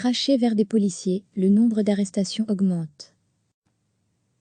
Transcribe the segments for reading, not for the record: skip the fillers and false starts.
Cracher vers des policiers, le nombre d'arrestations augmente.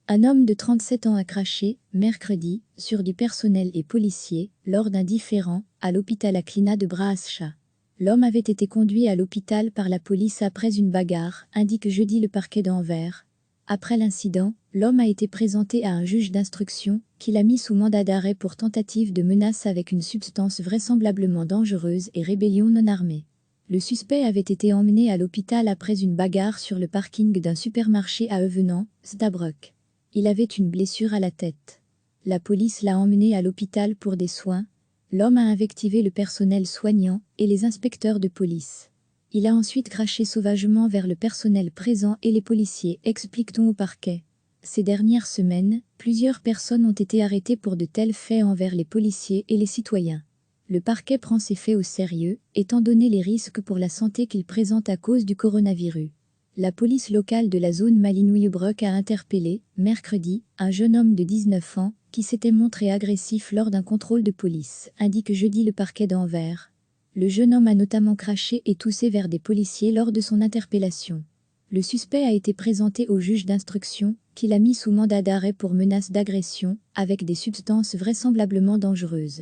Un homme de 37 ans a craché, mercredi, sur du personnel et policiers, lors d'un différend, à l'hôpital Aclina de Braascha. L'homme avait été conduit à l'hôpital par la police après une bagarre, indique jeudi le parquet d'Anvers. Après l'incident, l'homme a été présenté à un juge d'instruction, qui l'a mis sous mandat d'arrêt pour tentative de menace avec une substance vraisemblablement dangereuse et rébellion non armée. Le suspect avait été emmené à l'hôpital après une bagarre sur le parking d'un supermarché à Euvenant, Stabroek. Il avait une blessure à la tête. La police l'a emmené à l'hôpital pour des soins. L'homme a invectivé le personnel soignant et les inspecteurs de police. Il a ensuite craché sauvagement vers le personnel présent et les policiers, explique-t-on au parquet. Ces dernières semaines, plusieurs personnes ont été arrêtées pour de tels faits envers les policiers et les citoyens. Le parquet prend ces faits au sérieux, étant donné les risques pour la santé qu'il présente à cause du coronavirus. La police locale de la zone Malinois-Broek a interpellé, mercredi, un jeune homme de 19 ans, qui s'était montré agressif lors d'un contrôle de police, indique jeudi le parquet d'Anvers. Le jeune homme a notamment craché et toussé vers des policiers lors de son interpellation. Le suspect a été présenté au juge d'instruction, qui l'a mis sous mandat d'arrêt pour menace d'agression, avec des substances vraisemblablement dangereuses.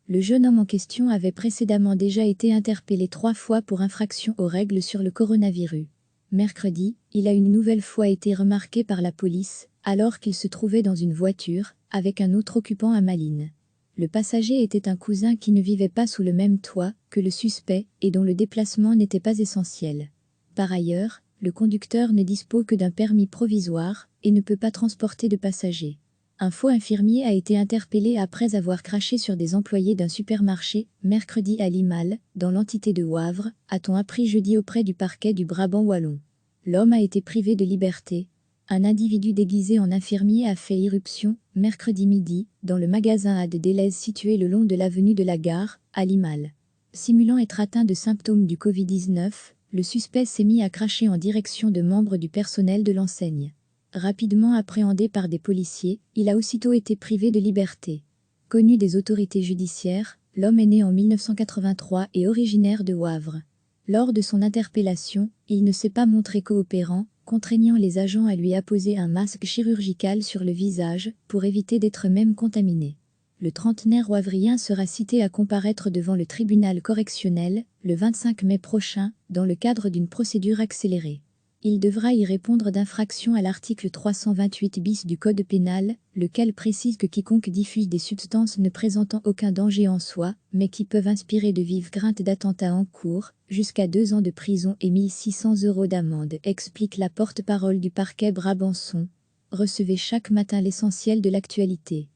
Le jeune homme en question avait précédemment déjà été interpellé 3 fois pour infraction aux règles sur le coronavirus. Mercredi, il a une nouvelle fois été remarqué par la police, alors qu'il se trouvait dans une voiture, avec un autre occupant à Malines. Le passager était un cousin qui ne vivait pas sous le même toit que le suspect et dont le déplacement n'était pas essentiel. Par ailleurs, le conducteur ne dispose que d'un permis provisoire et ne peut pas transporter de passagers. Un faux infirmier a été interpellé après avoir craché sur des employés d'un supermarché, mercredi à Limal, dans l'entité de Wavre, a-t-on appris jeudi auprès du parquet du Brabant wallon. L'homme a été privé de liberté. Un individu déguisé en infirmier a fait irruption, mercredi midi, dans le magasin à de Deleuze situé le long de l'avenue de la Gare, à Limal. Simulant être atteint de symptômes du Covid-19, le suspect s'est mis à cracher en direction de membres du personnel de l'enseigne. Rapidement appréhendé par des policiers, il a aussitôt été privé de liberté. Connu des autorités judiciaires, l'homme est né en 1983 et originaire de Wavre. Lors de son interpellation, il ne s'est pas montré coopérant, contraignant les agents à lui apposer un masque chirurgical sur le visage pour éviter d'être même contaminé. Le trentenaire wavrien sera cité à comparaître devant le tribunal correctionnel, le 25 mai prochain, dans le cadre d'une procédure accélérée. Il devra y répondre d'infraction à l'article 328 bis du Code pénal, lequel précise que quiconque diffuse des substances ne présentant aucun danger en soi, mais qui peuvent inspirer de vives craintes d'attentat en cours, jusqu'à 2 ans de prison et 1 600 € d'amende, explique la porte-parole du parquet Brabançon. Recevez chaque matin l'essentiel de l'actualité.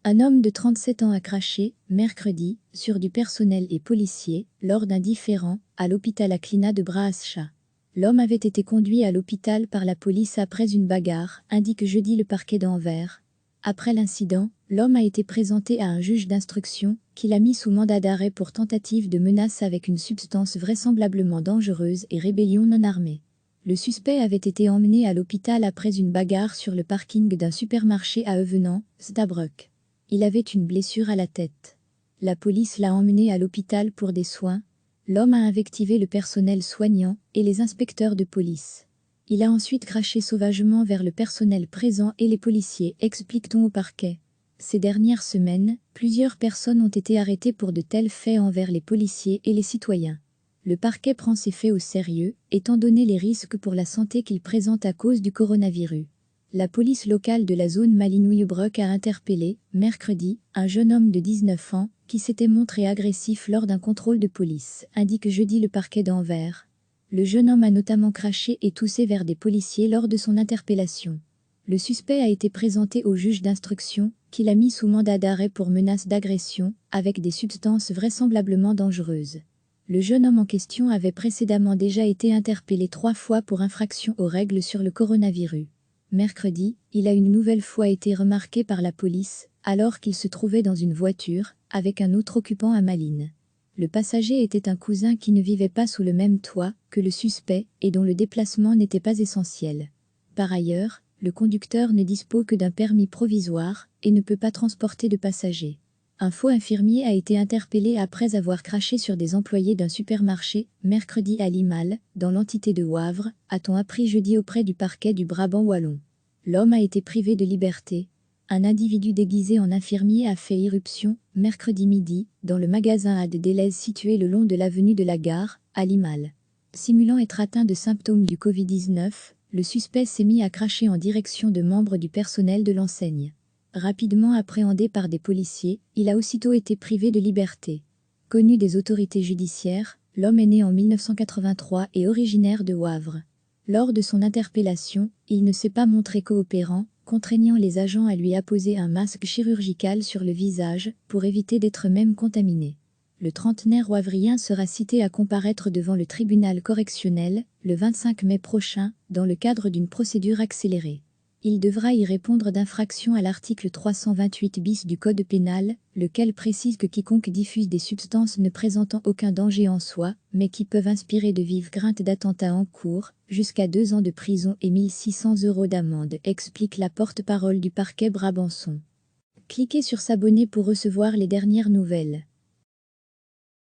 Un homme de 37 ans a craché, mercredi, sur du personnel et policiers, lors d'un différend, à l'hôpital Aclina de Braascha. L'homme avait été conduit à l'hôpital par la police après une bagarre, indique jeudi le parquet d'Anvers. Après l'incident, l'homme a été présenté à un juge d'instruction, qui l'a mis sous mandat d'arrêt pour tentative de menace avec une substance vraisemblablement dangereuse et rébellion non armée. Le suspect avait été emmené à l'hôpital après une bagarre sur le parking d'un supermarché à Euvenant, Stabroek. Il avait une blessure à la tête. La police l'a emmené à l'hôpital pour des soins. L'homme a invectivé le personnel soignant et les inspecteurs de police. Il a ensuite craché sauvagement vers le personnel présent et les policiers, explique-t-on au parquet. Ces dernières semaines, plusieurs personnes ont été arrêtées pour de tels faits envers les policiers et les citoyens. Le parquet prend ces faits au sérieux, étant donné les risques pour la santé qu'il présente à cause du coronavirus. La police locale de la zone Malinois-Broek a interpellé, mercredi, un jeune homme de 19 ans, qui s'était montré agressif lors d'un contrôle de police, indique jeudi le parquet d'Anvers. Le jeune homme a notamment craché et toussé vers des policiers lors de son interpellation. Le suspect a été présenté au juge d'instruction, qui l'a mis sous mandat d'arrêt pour menace d'agression, avec des substances vraisemblablement dangereuses. Le jeune homme en question avait précédemment déjà été interpellé 3 fois pour infraction aux règles sur le coronavirus. Mercredi, il a une nouvelle fois été remarqué par la police, alors qu'il se trouvait dans une voiture, avec un autre occupant à Malines. Le passager était un cousin qui ne vivait pas sous le même toit que le suspect et dont le déplacement n'était pas essentiel. Par ailleurs, le conducteur ne dispose que d'un permis provisoire et ne peut pas transporter de passagers. Un faux infirmier a été interpellé après avoir craché sur des employés d'un supermarché, mercredi à Limal, dans l'entité de Wavre, a-t-on appris jeudi auprès du parquet du Brabant wallon. L'homme a été privé de liberté. Un individu déguisé en infirmier a fait irruption, mercredi midi, dans le magasin à de Deleuze situé le long de l'avenue de la Gare, à Limal. Simulant être atteint de symptômes du Covid-19, le suspect s'est mis à cracher en direction de membres du personnel de l'enseigne. Rapidement appréhendé par des policiers, il a aussitôt été privé de liberté. Connu des autorités judiciaires, l'homme est né en 1983 et originaire de Wavre. Lors de son interpellation, il ne s'est pas montré coopérant, contraignant les agents à lui apposer un masque chirurgical sur le visage pour éviter d'être même contaminé. Le trentenaire wavrien sera cité à comparaître devant le tribunal correctionnel le 25 mai prochain dans le cadre d'une procédure accélérée. Il devra y répondre d'infraction à l'article 328 bis du Code pénal, lequel précise que quiconque diffuse des substances ne présentant aucun danger en soi, mais qui peuvent inspirer de vives craintes d'attentat en cours, jusqu'à 2 ans de prison et 1 600 € d'amende, explique la porte-parole du parquet brabançon. Cliquez sur s'abonner pour recevoir les dernières nouvelles.